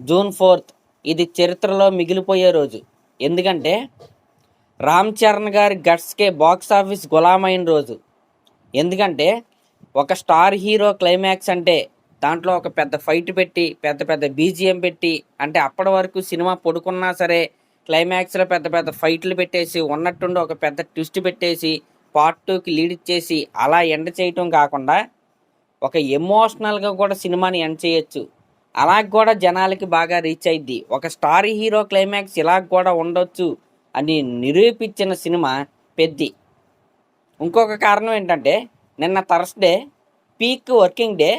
June 4 ఇది చరిత్రలో మిగిలిపోయే రోజు. ఎందుకంటే రామ్ చరణ్ గారి గట్స్కే బాక్స్ ఆఫీస్ గులామైన రోజు. ఎందుకంటే ఒక స్టార్ హీరో క్లైమాక్స్ అంటే దాంట్లో ఒక పెద్ద ఫైట్ పెట్టి పెద్ద పెద్ద బీజిఎం పెట్టి, అంటే అప్పటి వరకు సినిమా పడుకున్నా సరే క్లైమాక్స్లో పెద్ద పెద్ద ఫైట్లు పెట్టేసి ఉన్నట్టుండి ఒక పెద్ద ట్విస్ట్ పెట్టేసి పార్ట్ 2కి లీడ్ ఇచ్చేసి అలా ఎండ్ చేయటం కాకుండా ఒక ఎమోషనల్గా కూడా సినిమాని ఎండ్ చేయొచ్చు. అలా కూడా జనాలకి బాగా రీచ్ అయింది. ఒక స్టార్ హీరో క్లైమాక్స్ ఇలా కూడా ఉండొచ్చు అని నిరూపించిన సినిమా పెద్ది. ఇంకొక కారణం ఏంటంటే నిన్న థర్స్డే పీక్ వర్కింగ్ డే.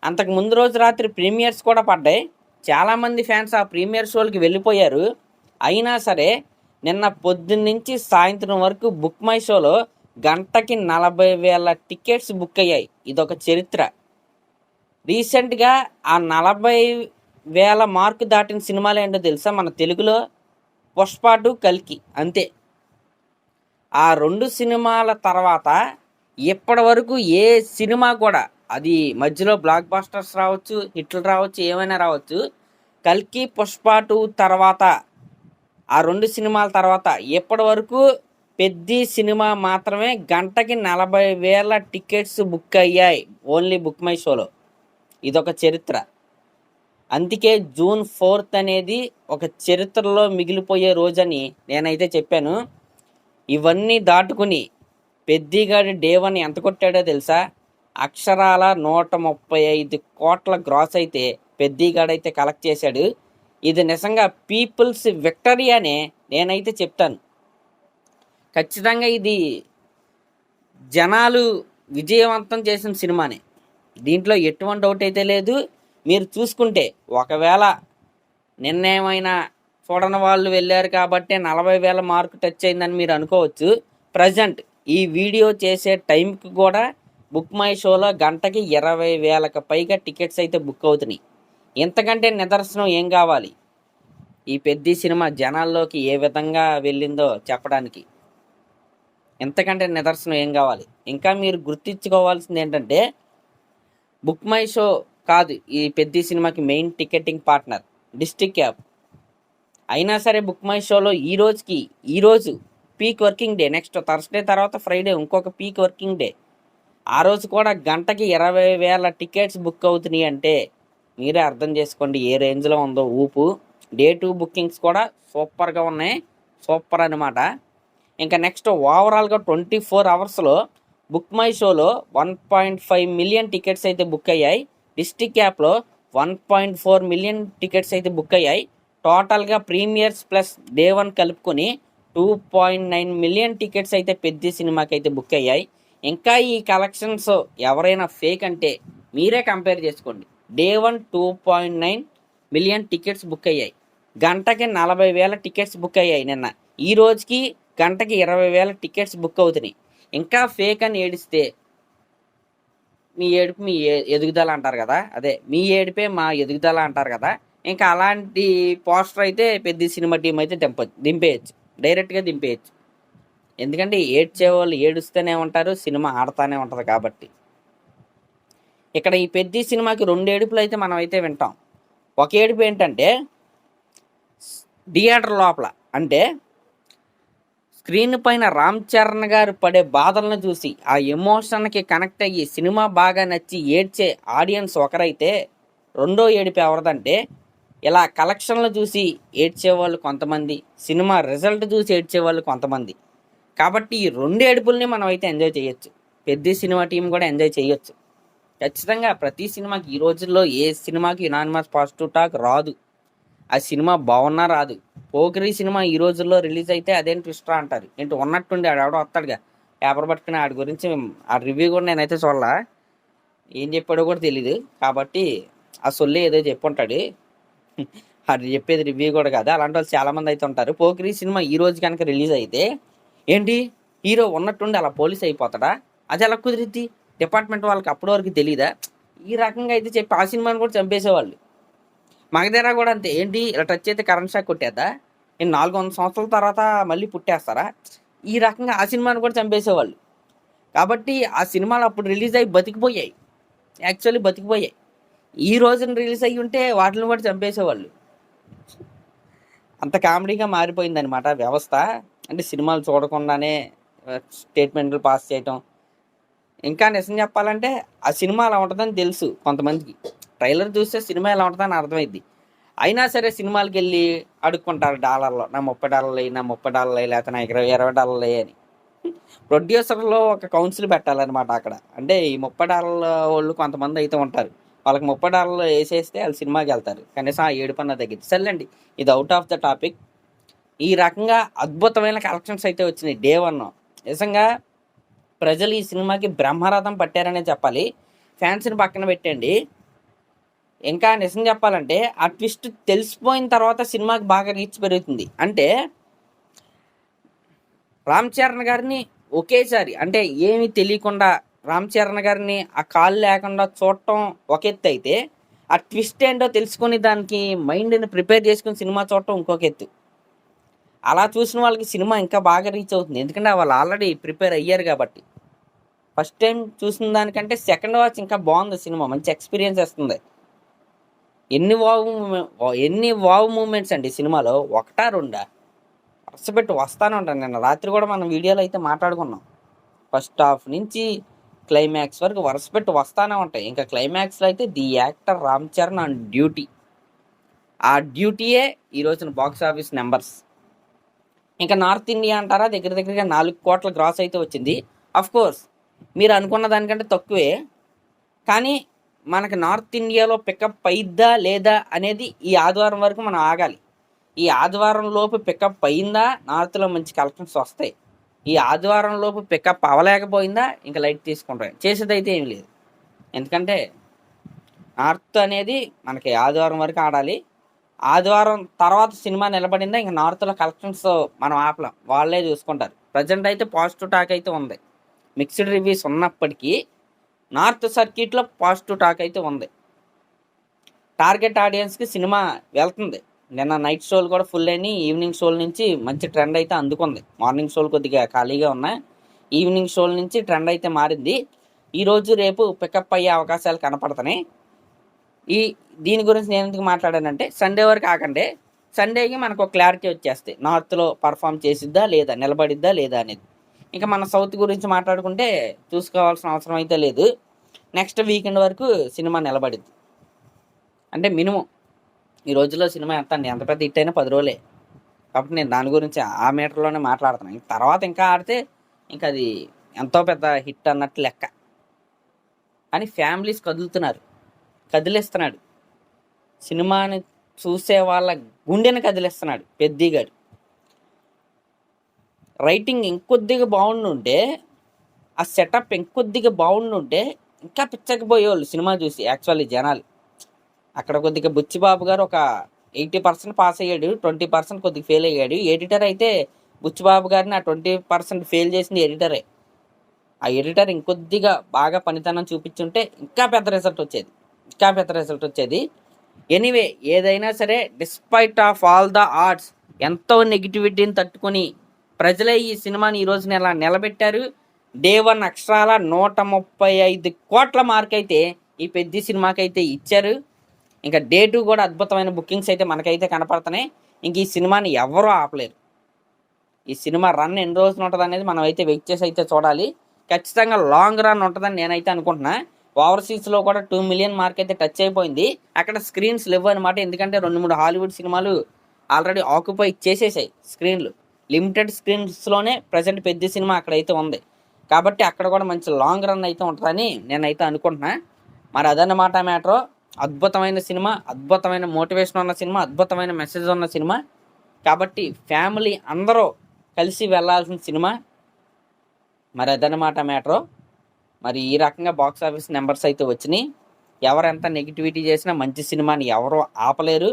అంతకు ముందు రోజు రాత్రి ప్రీమియర్స్ కూడా పడ్డాయి. చాలామంది ఫ్యాన్స్ ఆ ప్రీమియర్ షోలకి వెళ్ళిపోయారు. అయినా సరే నిన్న పొద్దున్నుంచి సాయంత్రం వరకు బుక్ మై షోలో గంటకి 40,000 టికెట్స్ బుక్ అయ్యాయి. ఇదొక చరిత్ర. రీసెంట్గా ఆ 40,000 మార్కు దాటిన సినిమాలు ఏంటో తెలుసా? మన తెలుగులో పుష్ప 2, కల్కి, అంతే. ఆ 2 సినిమాల తర్వాత ఇప్పటి వరకు ఏ సినిమా కూడా, అది మధ్యలో బ్లాక్ బాస్టర్స్ రావచ్చు, హిట్లు రావచ్చు, ఏమైనా రావచ్చు, కల్కి పుష్ప 2 తర్వాత ఆ 2 సినిమాల తర్వాత ఇప్పటి వరకు పెద్ది సినిమా మాత్రమే గంటకి 40,000 టికెట్స్ బుక్ అయ్యాయి ఓన్లీ బుక్ మై షోలో. ఇదొక చరిత్ర. అందుకే జూన్ 4 అనేది ఒక చరిత్రలో మిగిలిపోయే రోజని నేనైతే చెప్పాను. ఇవన్నీ దాటుకుని పెద్దిగాడి డే 1 ఎంత కొట్టాడో తెలుసా? అక్షరాల 135 కోట్ల గ్రాస్ అయితే పెద్దిగాడైతే కలెక్ట్ చేశాడు. ఇది నిజంగా పీపుల్స్ విక్టరీ అనే నేనైతే చెప్తాను. ఖచ్చితంగా ఇది జనాలు విజయవంతం చేసిన సినిమానే, దీంట్లో ఎటువంటి డౌట్ అయితే లేదు. మీరు చూసుకుంటే ఒకవేళ నిన్నేమైనా చూడని వాళ్ళు వెళ్ళారు కాబట్టి 40,000 మార్కు టచ్ అయిందని మీరు అనుకోవచ్చు. ప్రజెంట్ ఈ వీడియో చేసే టైంకి కూడా బుక్ మై షోలో గంటకి 20,000కి పైగా టికెట్స్ అయితే బుక్ అవుతున్నాయి. ఇంతకంటే నిదర్శనం ఏం కావాలి? ఈ పెద్ద సినిమా జనాల్లోకి ఏ విధంగా వెళ్ళిందో చెప్పడానికి ఇంతకంటే నిదర్శనం ఏం కావాలి? ఇంకా మీరు గుర్తించుకోవాల్సింది ఏంటంటే బుక్ మై షో కాదు ఈ పెద్ద సినిమాకి main ticketing partner district app. అయినా సరే బుక్ మై షోలో ఈరోజు peak working day, next Thursday తర్వాత ఫ్రైడే ఇంకొక పీక్ వర్కింగ్ డే. ఆ రోజు కూడా గంటకి 20,000 టికెట్స్ బుక్ అవుతున్నాయి అంటే మీరే అర్థం చేసుకోండి ఏ రేంజ్లో ఉందో ఊపు. డే 2 బుకింగ్స్ కూడా సూపర్గా ఉన్నాయి, సూపర్ అనమాట. ఇంకా నెక్స్ట్ ఓవరాల్గా 24 అవర్స్లో బుక్ మై షోలో 1.5 మిలియన్ టికెట్స్ అయితే బుక్ అయ్యాయి. డిస్ట్రిక్ట్ యాప్లో 1.4 మిలియన్ టికెట్స్ అయితే బుక్ అయ్యాయి. టోటల్గా ప్రీమియర్స్ ప్లస్ డే 1 కలుపుకొని 2.9 మిలియన్ టికెట్స్ అయితే పెద్ద సినిమాకి అయితే బుక్ అయ్యాయి. ఇంకా ఈ కలెక్షన్స్ ఎవరైనా ఫేక్ అంటే మీరే కంపేర్ చేసుకోండి. డే 1 2.9 మిలియన్ టికెట్స్ బుక్ అయ్యాయి, గంటకి 40,000 టికెట్స్ బుక్ అయ్యాయి. నిన్న ఈ రోజుకి గంటకి 20,000 టికెట్స్ బుక్ అవుతున్నాయి. ఇంకా ఫేక్ అని ఏడిస్తే మీ ఏడుపు మీ ఎదుగుదల అంటారు కదా, అదే మీ ఏడిపే మా ఎదుగుదల అంటారు కదా. ఇంకా అలాంటి పోస్టర్ అయితే పెద్ద సినిమా టీం అయితే దింపేయచ్చు, డైరెక్ట్గా దింపేయచ్చు. ఎందుకంటే ఏడ్చే వాళ్ళు ఏడుస్తూనే ఉంటారు, సినిమా ఆడుతూనే ఉంటుంది కాబట్టి. ఇక్కడ ఈ పెద్ద సినిమాకి 2 ఏడుపులు అయితే మనం అయితే వింటాం. ఒక ఏడుపు ఏంటంటే థియేటర్ లోపల, అంటే స్క్రీన్ పైన రామ్ చరణ్ గారు పడే బాధలను చూసి ఆ ఎమోషన్కి కనెక్ట్ అయ్యి సినిమా బాగా నచ్చి ఏడ్చే ఆడియన్స్ ఒకరైతే, రెండో ఏడుపు ఎవరిదంటే ఇలా కలెక్షన్లు చూసి ఏడ్చేవాళ్ళు కొంతమంది, సినిమా రిజల్ట్ చూసి ఏడ్చేవాళ్ళు కొంతమంది. కాబట్టి ఈ 2 ఏడుపుల్ని మనం అయితే ఎంజాయ్ చేయొచ్చు, పెద్ద సినిమా టీం కూడా ఎంజాయ్ చేయొచ్చు. ఖచ్చితంగా ప్రతి సినిమాకి ఈ రోజుల్లో ఏ సినిమాకి యునానిమస్ పాజిటివ్ టాక్ రాదు. ఆ సినిమా బాగున్నా రాదు. పోకిరి సినిమా ఈ రోజుల్లో రిలీజ్ అయితే అదేం ట్విస్టరా అంటారు. ఏంటి ఉన్నట్టుండి ఆడెవడో వస్తాడుగా పేపర్ పట్టుకుని ఆడి గురించి ఆ రివ్యూ కూడా నేనైతే చూడాల, ఏం చెప్పాడో కూడా తెలీదు. కాబట్టి ఆ సొల్లి ఏదో చెప్పుంటాడు, అది చెప్పేది రివ్యూ కూడా కాదు. అలాంటి వాళ్ళు చాలామంది అయితే ఉంటారు. పోకిరి సినిమా ఈ రోజు కనుక రిలీజ్ అయితే ఏంటి హీరో ఉన్నట్టుండి అలా పోలీస్ అయిపోతాడా? అది ఎలా కుదిరిద్ది? డిపార్ట్మెంట్ వాళ్ళకి అప్పటి వరకు తెలీదా? ఈ రకంగా అయితే చెప్పి ఆ సినిమాని కూడా చంపేసేవాళ్ళు. మగధీర కూడా అంతే. ఏంటి ఇలా టచ్ అయితే కరెంట్ షాక్ కొట్టేద్దా? నేను 400 సంవత్సరాల తర్వాత మళ్ళీ పుట్టేస్తారా? ఈ రకంగా ఆ సినిమాని కూడా చంపేసేవాళ్ళు. కాబట్టి ఆ సినిమాలు అప్పుడు రిలీజ్ అయ్యి బతికిపోయాయి, యాక్చువల్లీ బతికిపోయాయి. ఈ రోజున రిలీజ్ అయ్యి ఉంటే వాటిని కూడా చంపేసేవాళ్ళు. అంత కామెడీగా మారిపోయిందనమాట వ్యవస్థ. అంటే సినిమాలు చూడకుండానే స్టేట్మెంట్లు పాస్ చేయటం. ఇంకా నిజం చెప్పాలంటే ఆ సినిమా అలా ఉంటుందని తెలుసు కొంతమందికి. ట్రైలర్ చూస్తే సినిమా ఎలా ఉంటుందని అర్థమైద్ది. అయినా సరే సినిమాలకి వెళ్ళి అడుక్కుంటారు డాలర్లో, నా $30 నా $30 లేకపోతే నా $20 అని. ప్రొడ్యూసర్లో ఒక కౌన్సిల్ పెట్టాలన్నమాట అక్కడ. అంటే ఈ $30 వాళ్ళు కొంతమంది అయితే ఉంటారు. వాళ్ళకి $30 వేసేస్తే వాళ్ళు సినిమాకి వెళ్తారు. కనీసం ఆ ఏడుపన్న తగ్గింది. సర్లేండి, ఇది అవుట్ ఆఫ్ ద టాపిక్. ఈ రకంగా అద్భుతమైన కలెక్షన్స్ అయితే వచ్చినాయి డే 1. నిజంగా ప్రజలు ఈ సినిమాకి బ్రహ్మరథం పట్టారనే చెప్పాలి. ఫ్యాన్స్ని పక్కన పెట్టండి. ఇంకా నిజం చెప్పాలంటే ఆ ట్విస్ట్ తెలిసిపోయిన తర్వాత సినిమాకి బాగా రీచ్ పెరుగుతుంది. అంటే రామ్ చరణ్ గారిని ఒకేసారి, అంటే ఏమీ తెలియకుండా రామ్ చరణ్ గారిని ఆ కాల్ లేకుండా చూడటం ఒక ఎత్తు అయితే, ఆ ట్విస్ట్ ఏంటో తెలుసుకొని దానికి మైండ్ని ప్రిపేర్ చేసుకుని సినిమా చూడటం ఇంకొక ఎత్తు. అలా చూసిన వాళ్ళకి సినిమా ఇంకా బాగా రీచ్ అవుతుంది. ఎందుకంటే వాళ్ళు ఆల్రెడీ ప్రిపేర్ అయ్యారు కాబట్టి. ఫస్ట్ టైం చూసిన దానికంటే సెకండ్ వాచ్ ఇంకా బాగుంది సినిమా. మంచి ఎక్స్పీరియన్స్ వస్తుంది. ఎన్ని వావ్ మూమెంట్స్ అండి సినిమాలో. ఒకటా రెండా వరుసపెట్టి వస్తానే ఉంటాను. నిన్న రాత్రి కూడా మనం వీడియోలో అయితే మాట్లాడుకున్నాం. ఫస్ట్ హాఫ్ నుంచి క్లైమాక్స్ వరకు వరుసపెట్టి వస్తానే ఉంటాయి. ఇంకా క్లైమాక్స్లో అయితే the actor Ram Charan on duty. ఆ డ్యూటీయే ఈ రోజున బాక్స్ ఆఫీస్ నెంబర్స్. ఇంకా నార్త్ ఇండియా అంటారా, దగ్గర దగ్గరగా 4 కోట్ల గ్రాస్ అయితే వచ్చింది. అఫ్ కోర్స్ మీరు అనుకున్న దానికంటే తక్కువే. కానీ మనకు నార్త్ ఇండియాలో పికప్ అయిద్దా లేదా అనేది ఈ ఆదివారం వరకు మనం ఆగాలి. ఈ ఆదివారం లోపు పికప్ అయిందా నార్త్లో మంచి కలెక్షన్స్ వస్తాయి. ఈ ఆదివారం లోపు పికప్ అవ్వలేకపోయిందా ఇంకా లైట్ తీసుకుంటారు. చేసేదైతే ఏం లేదు. ఎందుకంటే నార్త్ అనేది మనకి ఆదివారం వరకు ఆడాలి. ఆదివారం తర్వాత సినిమా నిలబడిందా ఇంకా నార్త్లో కలెక్షన్స్ మనం ఆపలేం, వాళ్ళే చూసుకుంటారు. ప్రజెంట్ అయితే పాజిటివ్ టాక్ అయితే ఉంది. మిక్స్డ్ రివ్యూస్ ఉన్నప్పటికీ నార్త్ సర్క్యూట్లో పాజిటివ్ టాక్ అయితే ఉంది. టార్గెట్ ఆడియన్స్కి సినిమా వెళ్తుంది. నిన్న నైట్ షోలు కూడా ఫుల్ అయినాయి. ఈవినింగ్ షోల నుంచి మంచి ట్రెండ్ అయితే అందుకుంది. మార్నింగ్ షోలు కొద్దిగా ఖాళీగా ఉన్నాయి. ఈవినింగ్ షోల నుంచి ట్రెండ్ అయితే మారింది. ఈరోజు రేపు పికప్ అయ్యే అవకాశాలు కనపడుతున్నాయి. దీని గురించి నేను ఎందుకు మాట్లాడానంటే, సండే వరకు ఆకండి. సండేకి మనకు ఒక క్లారిటీ వచ్చేస్తాయి. నార్త్లో పర్ఫామ్ చేసిద్దా లేదా, నిలబడిద్దా లేదా అనేది. ఇంకా మన సౌత్ గురించి మాట్లాడుకుంటే చూసుకోవాల్సిన అవసరం అయితే లేదు. నెక్స్ట్ వీకెండ్ వరకు సినిమా నిలబడిద్ది. అంటే మినిమం ఈ రోజుల్లో సినిమా ఎంత పెద్ద హిట్ అయినా 10 రోజులే. కాబట్టి నేను దాని గురించి ఆ మీటర్లోనే మాట్లాడుతున్నాను. తర్వాత ఇంకా ఆడితే ఇంకా అది ఎంతో పెద్ద హిట్ అన్నట్టు లెక్క. కానీ ఫ్యామిలీస్ కదిలిస్తున్నాడు. సినిమాని చూసే వాళ్ళ గుండెని కదిలిస్తున్నాడు పెద్దిగాడు. రైటింగ్ ఇంకొద్దిగా బాగుండుంటే, ఆ సెటప్ ఇంకొద్దిగా బాగుండుంటే ఇంకా పిచ్చకపోయేవాళ్ళు సినిమా చూసి. యాక్చువల్లీ జనాలు అక్కడ కొద్దిగా బుచ్చిబాబు గారు ఒక 80% పాస్ అయ్యాడు, 20% కొద్దిగా ఫెయిల్ అయ్యాడు. ఎడిటర్ అయితే బుచ్చిబాబు గారిని ఆ 20% ఫెయిల్ చేసింది ఎడిటరే. ఆ ఎడిటర్ ఇంకొద్దిగా బాగా పనితనం చూపించుంటే ఇంకా పెద్ద రిజల్ట్ వచ్చేది. ఎనీవే, ఏదైనా సరే despite of all the arts ఎంతో నెగిటివిటీని తట్టుకొని ప్రజలే ఈ సినిమాని ఈ రోజున ఎలా నిలబెట్టారు. డే 1 అక్షరాల 135 కోట్ల మార్క్ అయితే ఈ పెద్ద సినిమాకి అయితే ఇచ్చారు. ఇంకా డే 2 కూడా అద్భుతమైన బుకింగ్స్ అయితే మనకైతే కనపడుతున్నాయి. ఇంక ఈ సినిమాని ఎవరూ ఆపలేరు. ఈ సినిమా రన్ ఎన్ని రోజులు ఉంటుంది అనేది మనం అయితే వెయిట్ చేసి అయితే చూడాలి. ఖచ్చితంగా లాంగ్ రన్ ఉంటుందని నేనైతే అనుకుంటున్నా. ఓవర్సీస్లో కూడా 2 మిలియన్ మార్క్ అయితే టచ్ అయిపోయింది. అక్కడ స్క్రీన్స్ లేవు అనమాట. ఎందుకంటే 2-3 హాలీవుడ్ సినిమాలు ఆల్రెడీ ఆక్యుపై చేసేసాయి స్క్రీన్లు. లిమిటెడ్ స్క్రీన్స్లోనే ప్రజెంట్ పెద్ద సినిమా అక్కడైతే ఉంది. కాబట్టి అక్కడ కూడా మంచి లాంగ్ రన్ అయితే ఉంటుందని నేనైతే అనుకుంటున్నా. మరి అదన్నమాట మ్యాటర్. అద్భుతమైన సినిమా, అద్భుతమైన మోటివేషన్ ఉన్న సినిమా, అద్భుతమైన మెసేజ్ ఉన్న సినిమా. కాబట్టి ఫ్యామిలీ అందరూ కలిసి వెళ్ళాల్సిన సినిమా. మరి అదన్నమాట మ్యాటర్. మరి ఈ రకంగా బాక్స్ ఆఫీస్ నెంబర్స్ అయితే వచ్చినాయి. ఎవరెంత నెగిటివిటీ చేసినా మంచి సినిమాని ఎవరో ఆపలేరు.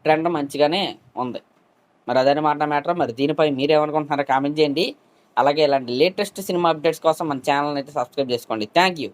ట్రెండ్ మంచిగానే ఉంది. మరి అదన్నమాట మ్యాటర్. మరి దీనిపై మీరేమనుకుంటున్నారో కామెంట్ చేయండి. అలాగే ఇలాంటి లేటెస్ట్ సినిమా అప్డేట్స్ కోసం మన ఛానల్ని అయితే సబ్స్క్రైబ్ చేసుకోండి. Thank you.